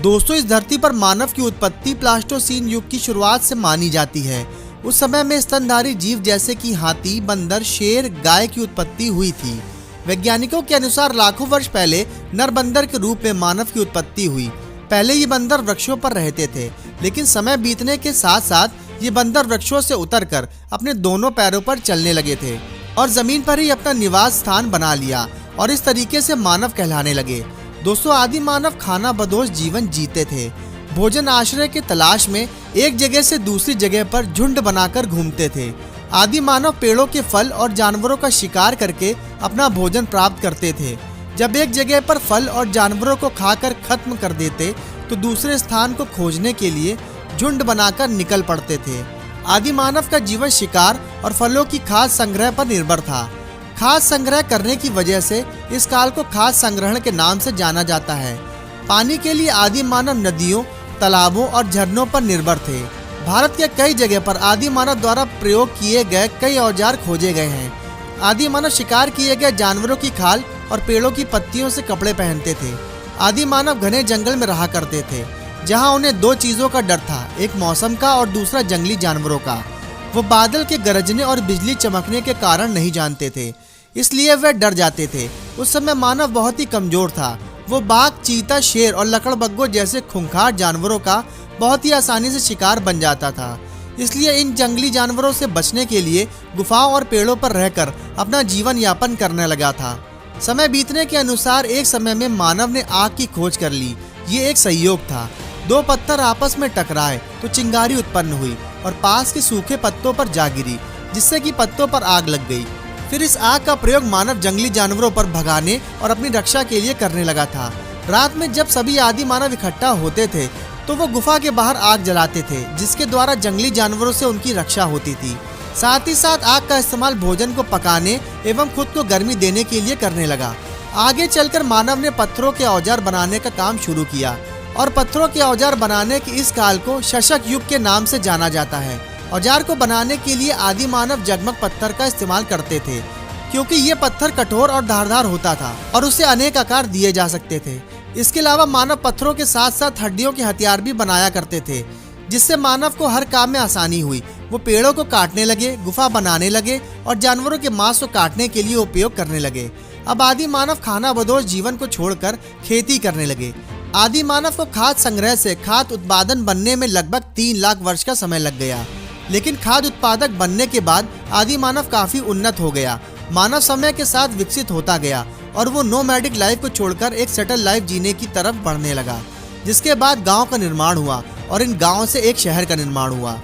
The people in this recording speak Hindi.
दोस्तों, इस धरती पर मानव की उत्पत्ति प्लास्टोसीन युग की शुरुआत से मानी जाती है। उस समय में स्तनधारी जीव जैसे कि हाथी, बंदर, शेर, गाय की उत्पत्ति हुई थी। वैज्ञानिकों के अनुसार लाखों वर्ष पहले नर बंदर के रूप में मानव की उत्पत्ति हुई। पहले ये बंदर वृक्षों पर रहते थे, लेकिन समय बीतने के साथ साथ ये बंदर वृक्षों से उतरकर अपने दोनों पैरों पर चलने लगे थे और जमीन पर ही अपना निवास स्थान बना लिया और इस तरीके से मानव कहलाने लगे। दोस्तों, आदि मानव खाना बदोश जीवन जीते थे। भोजन आश्रय की तलाश में एक जगह से दूसरी जगह पर झुंड बनाकर घूमते थे। आदि मानव पेड़ों के फल और जानवरों का शिकार करके अपना भोजन प्राप्त करते थे। जब एक जगह पर फल और जानवरों को खाकर खत्म कर देते तो दूसरे स्थान को खोजने के लिए झुंड बनाकर निकल पड़ते थे। आदि मानव का जीवन शिकार और फलों की खाद्य संग्रह पर निर्भर था। खाद्य संग्रह करने की वजह से इस काल को खाद्य संग्रहण के नाम से जाना जाता है। पानी के लिए आदि मानव नदियों, तालाबों और झरनों पर निर्भर थे। भारत के कई जगह पर आदि मानव द्वारा प्रयोग किए गए कई औजार खोजे गए हैं। आदि मानव शिकार किए गए जानवरों की खाल और पेड़ों की पत्तियों से कपड़े पहनते थे। आदि मानव घने जंगल में रहा करते थे, जहां उन्हें दो चीजों का डर था, एक मौसम का और दूसरा जंगली जानवरों का। वो बादल के गरजने और बिजली चमकने के कारण नहीं जानते थे, इसलिए वे डर जाते थे। उस समय मानव बहुत ही कमजोर था। वो बाघ, चीता, शेर और लकड़बग्गों जैसे खूंखार जानवरों का बहुत ही आसानी से शिकार बन जाता था। इसलिए इन जंगली जानवरों से बचने के लिए गुफाओं और पेड़ों पर रहकर अपना जीवन यापन करने लगा था। समय बीतने के अनुसार एक समय में मानव ने आग की खोज कर ली। ये एक संयोग था। दो पत्थर आपस में टकराए तो चिंगारी उत्पन्न हुई और पास के सूखे पत्तों पर जा गिरी, जिससे कि पत्तों पर आग लग गई। फिर इस आग का प्रयोग मानव जंगली जानवरों पर भगाने और अपनी रक्षा के लिए करने लगा था। रात में जब सभी आदि मानव इकट्ठा होते थे तो वो गुफा के बाहर आग जलाते थे, जिसके द्वारा जंगली जानवरों से उनकी रक्षा होती थी। साथ ही साथ आग का इस्तेमाल भोजन को पकाने एवं खुद को गर्मी देने के लिए करने लगा। आगे चलकर मानव ने पत्थरों के औजार बनाने का काम शुरू किया और पत्थरों के औजार बनाने के इस काल को शशक युग के नाम से जाना जाता है। औजार को बनाने के लिए आदि मानव जगमग पत्थर का इस्तेमाल करते थे, क्योंकि ये पत्थर कठोर और धारदार होता था और उसे अनेक आकार दिए जा सकते थे। इसके अलावा मानव पत्थरों के साथ साथ हड्डियों के हथियार भी बनाया करते थे, जिससे मानव को हर काम में आसानी हुई। वो पेड़ों को काटने लगे, गुफा बनाने लगे और जानवरों के मांस को काटने के लिए उपयोग करने लगे। अब आदि मानव खाना बदोश जीवन को छोड़कर खेती करने लगे। आदि मानव को खाद्य संग्रह से खाद्य उत्पादन बनने में लगभग 3 लाख वर्ष का समय लग गया, लेकिन खाद्य उत्पादक बनने के बाद आदि मानव काफी उन्नत हो गया। मानव समय के साथ विकसित होता गया और वो नोमैडिक लाइफ को छोड़कर एक सेटल लाइफ जीने की तरफ बढ़ने लगा, जिसके बाद गांव का निर्माण हुआ और इन गांवों से एक शहर का निर्माण हुआ।